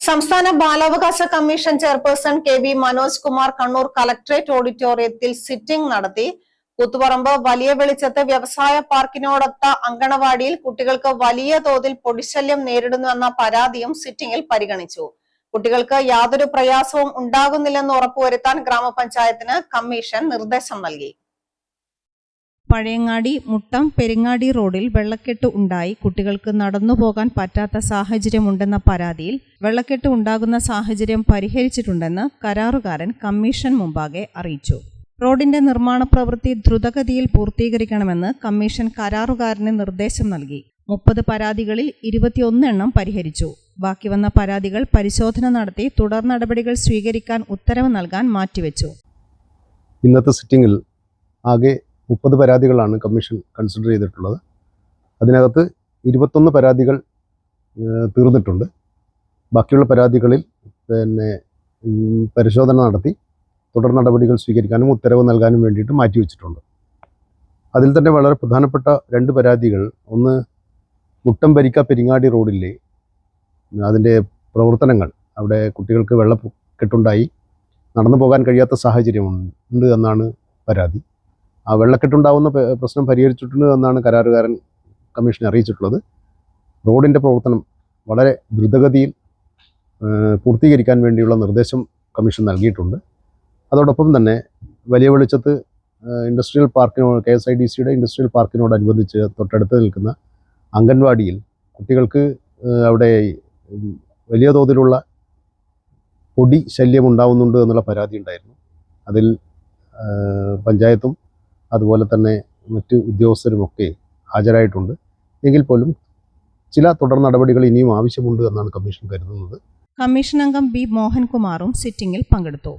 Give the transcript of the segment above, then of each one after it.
സംസ്ഥാന ബാലാവകാശ commission chairperson K V. Manoj Kumar Kannur collectorate ഓഡിറ്റോറിയത്തിൽ സിറ്റിംഗ് നടത്തി. കൂത്തുപറമ്പ് വലിയ വെളിച്ചത്ത് വ്യവസായ പാർക്കിനോടൊത്ത അങ്കണവാടിയിൽ കുട്ടികൾക്ക് വലിയ തോതിൽ പൊടിശല്യം നേരിടുന്നുവെന്ന പരാതിയും സിറ്റിംഗിൽ പരിഗണിച്ചു. കുട്ടികൾക്ക് യാതൊരു പ്രയാസവും ഉണ്ടാകുന്നില്ലെന്ന് ഉറപ്പുവരുത്താൻ ഗ്രാമപഞ്ചായത്തിന് കമ്മീഷൻ നിർദ്ദേശം നൽകി. പഴയങ്ങാടി മുട്ടം പെരിങ്ങാടി റോഡിൽ വെള്ളക്കെട്ട് ഉണ്ടായി കുട്ടികൾക്ക് നടന്നുപോകാൻ പറ്റാത്ത സാഹചര്യമുണ്ടെന്ന പരാതിയിൽ വെള്ളക്കെട്ട് ഉണ്ടാകുന്ന സാഹചര്യം പരിഹരിച്ചിട്ടുണ്ടെന്ന് കരാറുകാരൻ കമ്മീഷൻ മുമ്പാകെ അറിയിച്ചു. റോഡിന്റെ നിർമ്മാണ പ്രവൃത്തി ദ്രുതഗതിയിൽ പൂർത്തീകരിക്കണമെന്ന് കമ്മീഷൻ കരാറുകാരന് നിർദ്ദേശം നൽകി. 30 പരാതികളിൽ 21 എണ്ണം പരിഹരിച്ചു. ബാക്കി വന്ന പരാതികൾ പരിശോധന നടത്തി തുടർ നടപടികൾ സ്വീകരിക്കാൻ ഉത്തരവ് നൽകാൻ മാറ്റിവെച്ചു. ഇന്നത്തെ സിറ്റിംഗിൽ ആകെ 30 പരാതികളാണ് കമ്മീഷൻ കൺസിഡർ ചെയ്തിട്ടുള്ളത്. അതിനകത്ത് 21 പരാതികൾ തീർന്നിട്ടുണ്ട്. ബാക്കിയുള്ള പരാതികളിൽ പരിശോധന നടത്തി തുടർ നടപടികൾ സ്വീകരിക്കാനും ഉത്തരവ് നൽകാനും വേണ്ടിയിട്ട് മാറ്റിവെച്ചിട്ടുണ്ട്. അതിൽ തന്നെ വളരെ പ്രധാനപ്പെട്ട 2 പരാതികൾ, ഒന്ന് മുട്ടം പെരിങ്ങാടി റോഡിലെ അതിൻ്റെ പ്രവർത്തനങ്ങൾ, അവിടെ കുട്ടികൾക്ക് വെള്ളക്കെട്ടുണ്ടായി നടന്നു പോകാൻ കഴിയാത്ത സാഹചര്യമുണ്ട് എന്നാണ് പരാതി. ആ വെള്ളക്കെട്ടുണ്ടാവുന്ന പ്രശ്നം പരിഹരിച്ചിട്ടുണ്ട് എന്നാണ് കരാറുകാരൻ കമ്മീഷനെ അറിയിച്ചിട്ടുള്ളത്. റോഡിൻ്റെ പ്രവർത്തനം വളരെ ദ്രുതഗതിയിൽ പൂർത്തീകരിക്കാൻ വേണ്ടിയുള്ള നിർദ്ദേശം കമ്മീഷൻ നൽകിയിട്ടുണ്ട്. അതോടൊപ്പം തന്നെ വലിയ വെളിച്ചത്ത് ഇൻഡസ്ട്രിയൽ പാർക്കിനോട് KSIDCയുടെ ഇൻഡസ്ട്രിയൽ പാർക്കിനോടനുബന്ധിച്ച് തൊട്ടടുത്ത് നിൽക്കുന്ന അംഗൻവാടിയിൽ കുട്ടികൾക്ക് അവിടെ വലിയ തോതിലുള്ള പൊടി ശല്യം ഉണ്ടാവുന്നുണ്ട് എന്നുള്ള പരാതി ഉണ്ടായിരുന്നു. അതിൽ പഞ്ചായത്തും അതുപോലെ തന്നെ മറ്റ് ഉദ്യോഗസ്ഥരുമൊക്കെ ഹാജരായിട്ടുണ്ട്. എങ്കിൽ പോലും ചില തുടർ നടപടികൾ ഇനിയും ആവശ്യമുണ്ട് എന്നാണ് കമ്മീഷൻ കരുതുന്നത്. കമ്മീഷൻ അംഗം B. മോഹൻകുമാറും സിറ്റിംഗിൽ പങ്കെടുത്തു.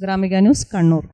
ഗ്രാമിക ന്യൂസ്, കണ്ണൂർ.